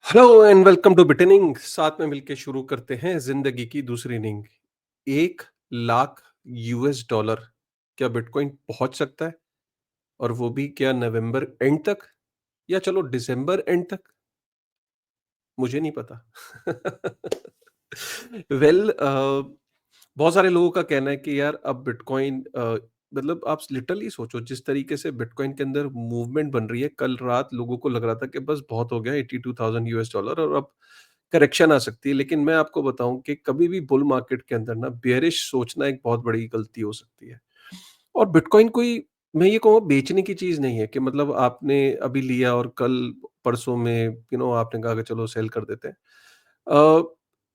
Hello and welcome to बिटनिंग। साथ में मिलके शुरू करते हैं जिंदगी की दूसरी इनिंग। 1 लाख यूएस डॉलर क्या बिटकॉइन पहुंच सकता है? और वो भी क्या नवंबर एंड तक, या चलो दिसंबर एंड तक? मुझे नहीं पता। वेल, बहुत सारे लोगों का कहना है कि यार अब बिटकॉइन, मतलब आप लिटरली सोचो जिस तरीके से बिटकॉइन के अंदर मूवमेंट बन रही है। कल रात लोगों को लग रहा था कि बस बहुत हो गया, 82,000 यूएस डॉलर, और अब करेक्शन आ सकती है। लेकिन मैं आपको बताऊं कि कभी भी बुल मार्केट के अंदर ना बेयरिश सोचना एक बहुत बड़ी गलती हो सकती है। और बिटकॉइन कोई, मैं ये कहूँगा, बेचने की चीज़ नहीं है कि मतलब आपने अभी लिया और कल परसों में आपने कहा कि चलो सेल कर देते हैं। अ,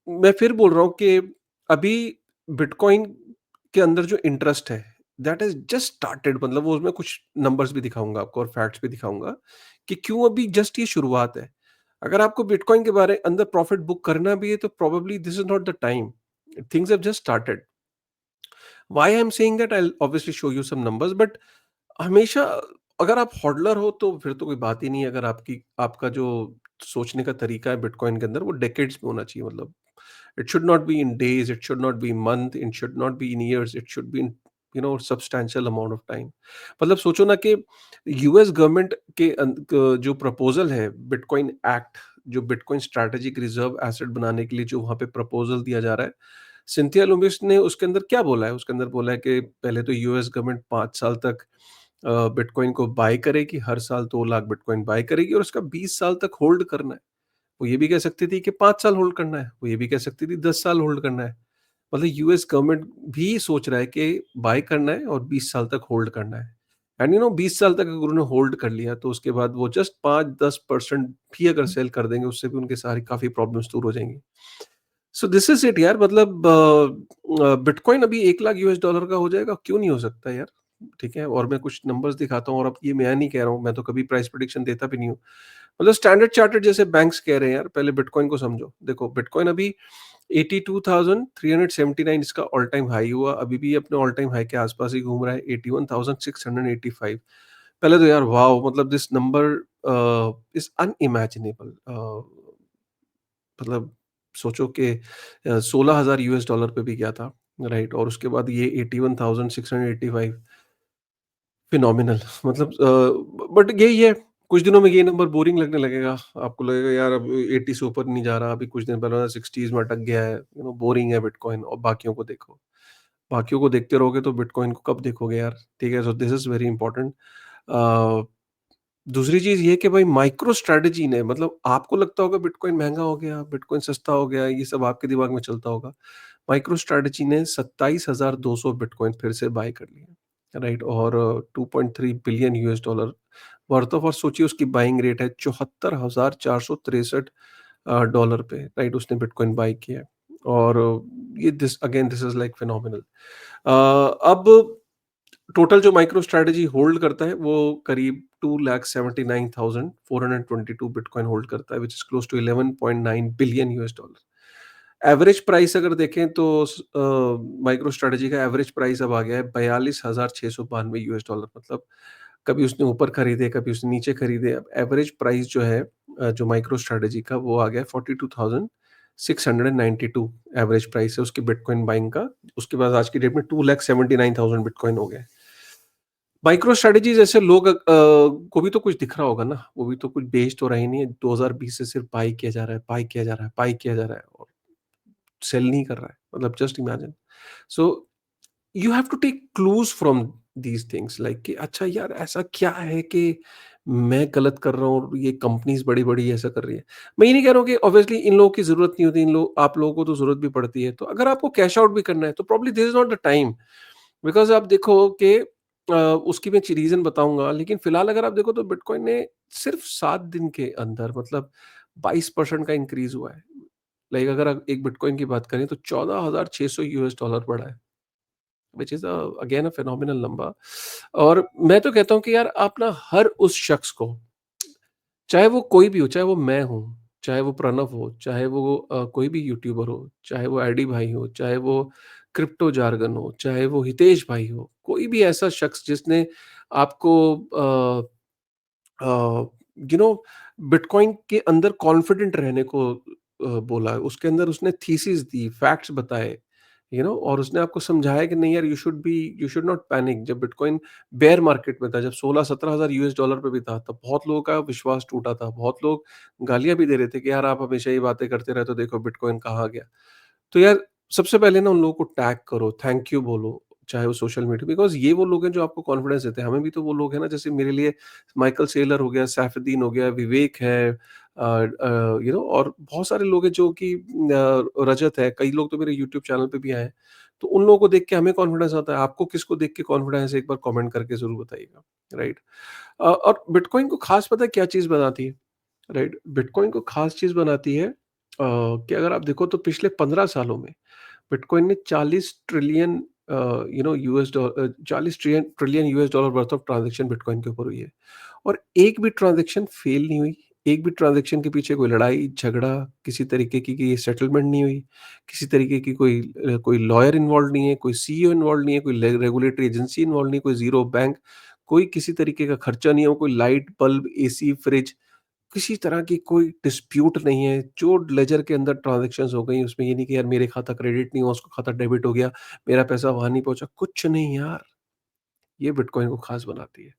मैं फिर बोल रहा हूँ कि अभी बिटकॉइन के अंदर जो इंटरेस्ट है, दैट इज़ जस्ट स्टार्टेड। मतलब वो उसमें कुछ नंबर्स भी दिखाऊँगा आपको और फैक्ट्स भी दिखाऊँगा कि क्यों अभी जस्ट ये शुरुआत है। अगर आपको बिटकॉइन के बारे अंदर प्रॉफिट बुक करना भी है तो probably this is not the time. Things have just started. Why I am saying that, I will obviously show you some numbers, but हमेशा अगर आप हॉडलर हो तो फिर तो कोई बात ही नहीं है। अगर आपका जो सोचने का तरीका है बिटकॉइन के अंदर वो डेकेड्स में होना चाहिए। मतलब it should not be in days, it should not be in month, it should not be in years, it should be in substantial amount of time. मतलब सोचो ना कि यूएस गवर्नमेंट के जो प्रपोजल है बिटकॉइन एक्ट, जो bitcoin strategic reserve asset बनाने के लिए जो वहाँ पे प्रपोजल दिया जा रहा है, सिंथिया लुमिस ने उसके अंदर क्या बोला है? उसके अंदर बोला है कि पहले तो यूएस गवर्नमेंट 5 साल तक बिटकॉइन को बाय करेगी, हर साल 2 लाख बिटकॉइन बाय करेगी और उसका 20 साल तक होल्ड करना है। वो ये भी कह सकती थी कि 5 साल होल्ड करना है, वो ये भी कह सकती थी 10 साल होल्ड करना है। मतलब यूएस गवर्नमेंट भी सोच रहा है कि बाय करना है और 20 साल तक होल्ड करना है। एंड 20 साल तक अगर उन्होंने होल्ड कर लिया तो उसके बाद वो जस्ट 5-10% भी अगर सेल कर देंगे, उससे भी उनके सारी काफ़ी प्रॉब्लम्स दूर हो जाएँगी। सो दिस इज़ इट यार। मतलब बिटकॉइन अभी 1 लाख यूएस डॉलर का हो जाएगा, क्यों नहीं हो सकता यार? ठीक है, और मैं कुछ नंबर्स दिखाता हूँ। और अब ये मैं नहीं कह रहा हूँ, मैं तो कभी प्राइस प्रेडिक्शन देता भी नहीं हूँ। मतलब स्टैंडर्ड चार्टर्ड जैसे बैंक्स कह रहे हैं यार, पहले बिटकॉइन को समझो। देखो बिटकॉइन अभी 82,379 इसका ऑल टाइम हाई हुआ, अभी भी अपने ऑल टाइम हाई के आस-पास ही घूम रहा है, 81,685। पहले तो यार वॉव! मतलब दिस नंबर इज़ अनइमेजिनेबल। मतलब सोचो कि 16,000 यूएस डॉलर पे भी गया था, राइट? और उसके बाद ये 81,685, फिनोमिनल। मतलब बट यही है, कुछ दिनों में ये नंबर बोरिंग लगने लगेगा। आपको लगेगा यार अब 80 से ऊपर नहीं जा रहा, अभी कुछ दिन पहले 60s में अटक गया है, बोरिंग है बिटकॉइन। और बाकियों को देखो, बाकियों को देखते रहोगे तो बिटकॉइन को कब देखोगे यार? ठीक है, so this is very important. Uh, दूसरी चीज़ ये कि भाई माइक्रो स्ट्रैटेजी ने, मतलब आपको लगता होगा बिटकॉइन महँगा हो गया, बिटकॉइन सस्ता हो गया, ये सब आपके दिमाग में चलता होगा। माइक्रो स्ट्रैटेजी ने 27,200 बिटकॉइन फिर से बाय कर लिए, राइट? और 2.3 billion US dollar worth of. और सोचिए उसकी बाइंग रेट है 74,463 डॉलर पे, राइट? उसने बिटकॉइन बाय किया है। और ये दिस इज लाइक फिनोमिनल। अब टोटल जो माइक्रो स्ट्रैटेजी होल्ड करता है वो करीब 2,79,422 बिटकॉइन होल्ड करता है, which is close to 11.9 billion US dollar. Average price अगर देखें तो माइक्रो स्ट्रैटेजी का एवरेज प्राइस अब आ गया है 42,692 यूएस डॉलर। मतलब कभी उसने ऊपर खरीदे, कभी उसने नीचे खरीदे। अब एवरेज प्राइस जो है जो माइक्रो स्ट्रैटेजी का, वो आ गया 42,692 एवरेज प्राइस है उसकी बिटकॉइन बाइंग का। उसके बाद आज की डेट में 2,79,000 बिटकॉइन हो गए। माइक्रो स्ट्रेटजीज ऐसे लोग को भी तो कुछ दिख रहा होगा ना, वो भी तो कुछ बेच तो रहे नहीं है। 2020 से सिर्फ बाई किया जा रहा है, बाई किया जा रहा है, बाई किया जा रहा है, और सेल नहीं कर रहा है। मतलब just imagine. So you have to take clues from these things, like कि अच्छा यार ऐसा क्या है कि मैं गलत कर रहा हूँ और ये कंपनीज बड़ी बड़ी ऐसा कर रही है। मैं ये नहीं कह रहा हूँ कि ऑब्वियसली इन लोगों की जरूरत नहीं होती, इन लोग, आप लोगों को तो जरूरत भी पड़ती है। तो अगर आपको कैश आउट भी करना है तो probably this is not the time. Because आप देखो कि उसकी मैं रीज़न बताऊँगा, लेकिन फिलहाल अगर आप देखो तो बिटकॉइन ने सिर्फ 7 दिन के अंदर, मतलब 22% का इंक्रीज़ हुआ है। लाइक अगर आप एक बिटकॉइन की बात करें तो 14,600 यूएस डॉलर बढ़ा है, which is again a phenomenal number. और मैं तो कहता हूँ कि यार आप ना हर उस शख्स को, चाहे वो कोई भी हो, चाहे वो मैं हूँ, चाहे वो प्रणव हो, चाहे वो कोई भी यूट्यूबर हो, चाहे वो एडी भाई हो, चाहे वो क्रिप्टो जार्गन हो, चाहे वो हितेश भाई हो, कोई भी ऐसा शख्स जिसने आपको अ, बिटकॉइन के अंदर कॉन्फिडेंट रहने को बोला, उसके अंदर उसने थीसिस दी, फैक्ट्स बताए, और उसने आपको समझाया कि नहीं यार, यू शुड नॉट पैनिक। जब बिटकॉइन बेयर मार्केट में था, जब 16-17 हज़ार यूएस डॉलर पे भी था, तब बहुत लोगों का विश्वास टूटा था, बहुत लोग गालियाँ भी दे रहे थे कि यार आप हमेशा ये बातें करते रहे, तो देखो बिटकॉइन कहाँ गया। तो यार, सबसे पहले ना उन लोगों को टैग करो, थैंक यू बोलो, चाहे वो सोशल मीडिया, बिकॉज़ ये वो लोग हैं जो आपको कॉन्फिडेंस देते हैं। हमें भी तो वो लोग हैं ना, जैसे मेरे लिए माइकल सेलर हो गया, सैफुद्दीन हो गया, विवेक है, और बहुत सारे लोग हैं जो कि रजत है, कई लोग तो मेरे यूट्यूब चैनल पे भी आए हैं। तो उन लोगों को देख के हमें कॉन्फिडेंस आता है। आपको किसको देख के कॉन्फिडेंस है, एक बार कमेंट करके ज़रूर बताइएगा, राइट? और बिटकॉइन को खास पता है क्या चीज़ बनाती है? राइट, बिटकॉइन को खास चीज़ बनाती है कि अगर आप देखो तो पिछले 15 सालों में बिटकॉइन ने 40 trillion 40 trillion US dollar worth of transaction bitcoin के ऊपर हुई है। और एक भी ट्रांजैक्शन फेल नहीं हुई, एक भी ट्रांजैक्शन के पीछे कोई लड़ाई झगड़ा, किसी तरीके की सेटलमेंट नहीं हुई, किसी तरीके की कोई लॉयर इन्वॉल्व नहीं है, कोई सीईओ इन्वॉल्व नहीं है, कोई रेगुलेटरी एजेंसी इन्वॉल्व नहीं है, कोई जीरो बैंक, कोई किसी तरीके का खर्चा नहीं हो, कोई लाइट बल्ब, एसी, फ्रिज, किसी तरह की कोई डिस्प्यूट नहीं है। जो लेजर के अंदर ट्रांज़ैक्शंस हो गई, उसमें ये नहीं कि यार मेरे खाता क्रेडिट नहीं हुआ, उसका खाता डेबिट हो गया, मेरा पैसा वहाँ नहीं पहुँचा, कुछ नहीं यार। ये बिटकॉइन को ख़ास बनाती है।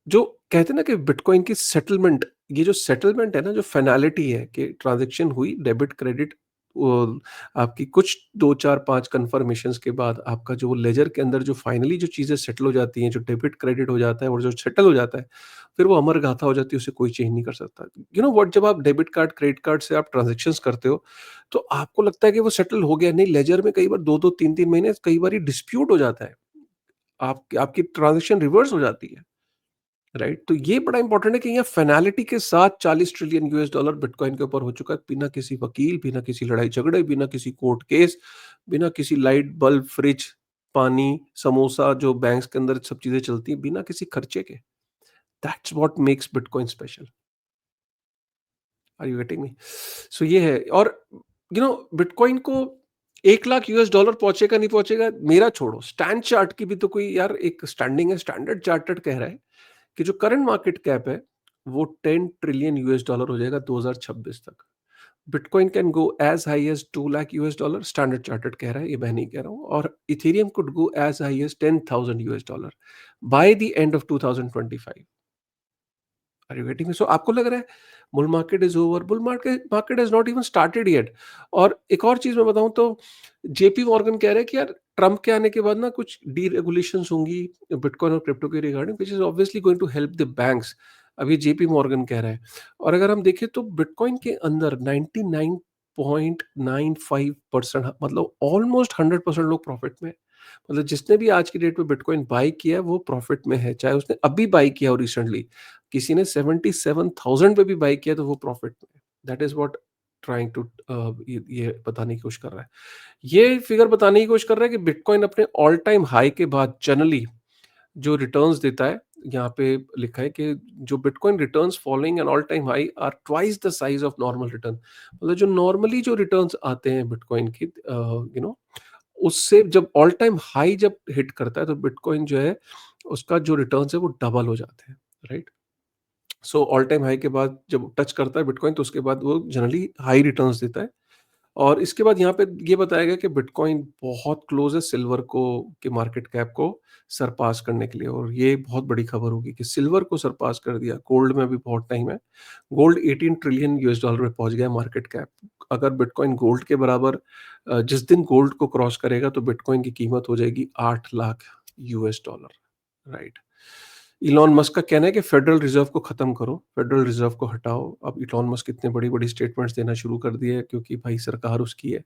जो कहते हैं ना कि बिटकॉइन की सेटलमेंट, ये जो सेटलमेंट है ना, जो फ़िनालिटी है कि ट्रांज़ैक्शन हुई, डेबिट, क्रेडिट, वो आपकी कुछ 2, 4, 5 कन्फर्मेशंस के बाद आपका जो लेजर के अंदर जो फाइनली जो चीज़ें सेटल हो जाती हैं, जो डेबिट, क्रेडिट हो जाता है और जो सेटल हो जाता है, फिर वो अमर गाथा हो जाती है, उसे कोई चेंज नहीं कर सकता। यू नो व्हाट, जब आप डेबिट कार्ड, क्रेडिट कार्ड से आप ट्रांज़ैक्शंस करते हो, तो आपको लगता है कि वो सेटल हो गया, नहीं, लेजर में कई बार 2-2, 3-3 महीने, कई बारी डिस्प्यूट हो जाता है। आपकी ट्रांज़ैक्शन रिवर्स हो जाती है। राइट, तो ये बड़ा इंपॉर्टेंट है कि यहाँ फाइनलिटी के साथ 40 ट्रिलियन यूएस डॉलर बिटकॉइन के ऊपर हो चुका है, बिना किसी वकील, बिना किसी लड़ाई झगड़े, बिना किसी कोर्ट केस, बिना किसी लाइट बल्ब, फ्रिज, पानी, समोसा, जो बैंक्स के अंदर सब चीजें चलती हैं, बिना किसी खर्चे के। That's what makes bitcoin special. Are you getting me? सो ये है। और बिटकॉइन को 1 लाख यूएस डॉलर पहुंचेगा नहीं पहुंचेगा, मेरा छोड़ो, स्टैंड चार्ट की भी तो कोई यार एक स्टैंडिंग है। स्टैंडर्ड चार्टर्ड कह रहा है कि जो करंट मार्केट कैप है, वो 10 ट्रिलियन यूएस डॉलर हो जाएगा 2026 तक। Bitcoin can go as high as 2 lakh US dollar, Standard Chartered कह रहा है, ये मैं नहीं कह रहा हूँ। और Ethereum could go as high as 10,000 US dollar by the end of 2025। Are you getting me? सो आपको लग रहा है bull market is over? Bull market market has not even started yet. और एक और चीज मैं बताऊं तो जेपी मॉर्गन कह रहे हैं कि यार, ट्रम्प के आने के बाद ना कुछ डीरेगुलेशंस होंगी बिटकॉइन और क्रिप्टो के regarding, which is obviously going to help the banks. अभी जेपी मॉर्गन कह रहा है। और अगर हम देखें तो बिटकॉइन के अंदर 99.95%, मतलब ऑलमोस्ट 100% लोग प्रॉफिट में हैं। मतलब जिसने भी आज की डेट में बिटकॉइन बाय किया है, वो प्रॉफिट में है, चाहे उसने अभी बाय किया हो रिसेंटली। किसी ने 77,000 पे भी बाय किया तो वो प्रॉफिट में है। That is what trying to ये बताने की कोशिश कर रहा है। ये फिगर बताने की कोशिश कर रहा है कि बिटकॉइन अपने ऑल टाइम हाई के बाद जनरली जो रिटर्न्स देता है, यहाँ पे लिखा है कि जो bitcoin returns following an all time high are twice the size of normal return. मतलब जो नॉर्मली जो रिटर्न्स आते हैं बिटकॉइन की, उससे जब ऑल टाइम हाई जब हिट करता है, तो बिटकॉइन जो है, उसका जो रिटर्न्स है वो डबल हो जाते हैं, right? So all time high के बाद जब टच करता है बिटकॉइन, तो उसके बाद वो जनरली हाई रिटर्न्स देता है। और इसके बाद यहाँ पे ये बताया गया कि बिटकॉइन बहुत क्लोज है सिल्वर को, के मार्केट कैप को सरपास करने के लिए। और ये बहुत बड़ी खबर होगी कि सिल्वर को सरपास कर दिया। गोल्ड में भी बहुत टाइम है। गोल्ड 18 ट्रिलियन यूएस डॉलर में पहुंच गया मार्केट कैप। अगर बिटकॉइन गोल्ड के बराबर जिस दिन गोल्ड को क्रॉस करेगा, तो बिटकॉइन की कीमत हो जाएगी 8 lakh US dollar, right? Elon Musk का कहना है कि फेडरल रिजर्व को खत्म करो, फेडरल रिजर्व को हटाओ। अब इलॉन मस्क इतने बड़ी-बड़ी स्टेटमेंट्स देना शुरू कर दिए है, क्योंकि भाई सरकार उसकी है।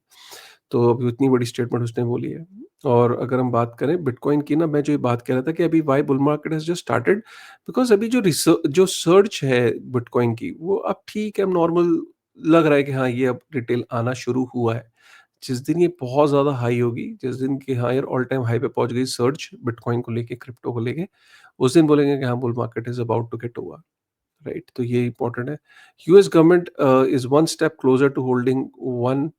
तो अभी इतनी बड़ी स्टेटमेंट उसने बोली है। और अगर हम बात करें बिटकॉइन की ना, मैं जो ये बात कह रहा था कि अभी why bull market has just started, because अभी जो सर्ज है बिटकॉइन की, वो अब ठीक है, अब नॉर्मल लग रहा है कि हाँ, ये अब रिटेल आना शुरू हुआ है। जिस दिन ये बहुत ज़्यादा हाई होगी, जिस दिन की हायर ऑल टाइम हाई पे पहुँच गई सर्ज बिटकॉइन को लेके, क्रिप्टो को लेके, उस दिन बोलेंगे कि हाँ, bull market is about to get over, right? तो ये इंपॉर्टेंट है। US government is one step closer to holding 1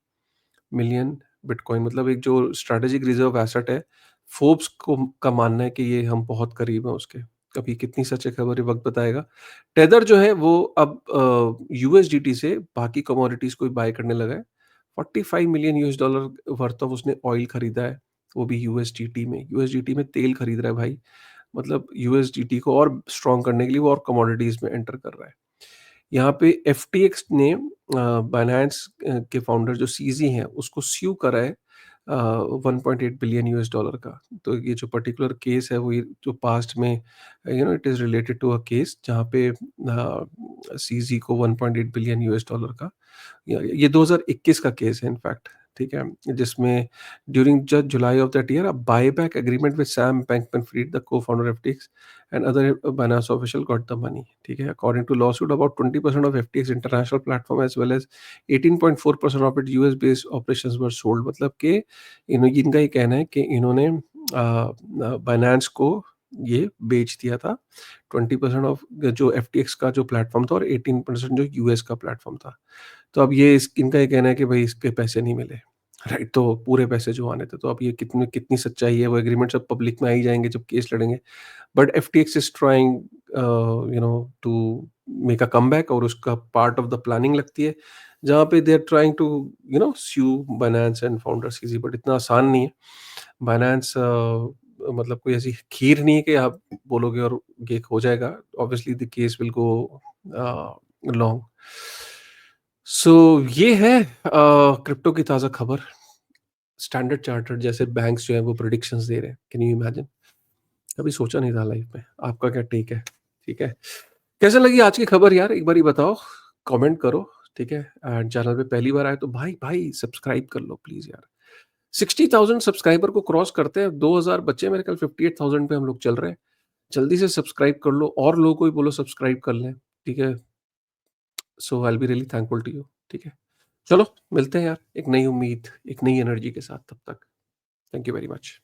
million bitcoin, मतलब एक जो स्ट्रैटेजिक रिजर्व एसेट है, फोर्ब्स को का मानना है कि ये हम बहुत करीब हैं उसके। अभी कितनी सच है खबर ये वक़्त बताएगा। टेदर जो है वो अब यूएसडीटी से बाकी कमोडिटीज़ को भी बाय करने लगा है। $45 मिलियन वर्थ ऑफ उसने ऑयल खरीदा है, वो भी यूएसडीटी में। यूएसडीटी में तेल खरीद रहा है भाई, मतलब यूएसडीटी को और स्ट्रॉन्ग करने के लिए वो और कमोडिटीज़ में एंटर कर रहा है। यहाँ पे एफटीएक्स ने बायनांस के फाउंडर जो सीज़ी हैं, उसको स्यू करा है 1.8 बिलियन यूएस डॉलर का। तो ये जो पर्टिकुलर केस है वो ये जो पास्ट में it is related to a case जहाँ पे सीज़ी को 1.8 बिलियन यूएस डॉलर का ये 2021 का केस है इनफैक्ट, ठीक है? जिसमें ड्यूरिंग ज July of that year a buyback agreement with Sam Bankman-Fried the co-founder of FTX and other Binance official got the money, ठीक है? According to lawsuit about 20% of FTX international platform as well as 18.4% of its US based operations were sold, मतलब कि इनका ये कहना है कि इन्होंने बाइनेंस को ये बेच दिया था 20% ऑफ जो एफटीएक्स का जो प्लेटफॉर्म था और 18% जो यूएस का प्लेटफॉर्म था। तो अब ये इनका ये कहना है कि भाई इसके पैसे नहीं मिले, राइट? तो पूरे पैसे जो आने थे, तो अब ये कितनी कितनी सच्चाई है, वो एग्रीमेंट सब पब्लिक में आ ही जाएंगे जब केस लड़ेंगे। But FTX is trying to make a comeback, और उसका पार्ट ऑफ द प्लानिंग लगती है, जहाँ पे they are trying to sue Binance and founders CZ. But इतना आसान नहीं है। बाइनेंस मतलब कोई ऐसी खीर नहीं है कि आप बोलोगे और ये हो जाएगा। Obviously the case will go long. सो ये है क्रिप्टो की ताज़ा खबर। स्टैंडर्ड चार्टर्ड जैसे बैंक्स जो है वो प्रिडिक्शंस दे रहे हैं। Can you imagine? कभी सोचा नहीं था लाइफ में। आपका क्या टेक है? ठीक है, कैसे लगी आज की खबर यार, एक बार ही बताओ, कमेंट करो, ठीक है? एंड चैनल पे पहली बार आए तो भाई भाई सब्सक्राइब कर लो प्लीज यार। 60,000 सब्सक्राइबर को क्रॉस करते हैं, 2000 बच्चे, मेरे ख्याल 58,000 पे हम लोग चल रहे हैं। जल्दी से सब्सक्राइब कर लो, और लोगों को भी बोलो सब्सक्राइब कर लें, ठीक है? So I will be really thankful to you, ठीक है? चलो मिलते हैं यार एक नई उम्मीद, एक नई एनर्जी के साथ, तब तक थैंक यू वेरी मच।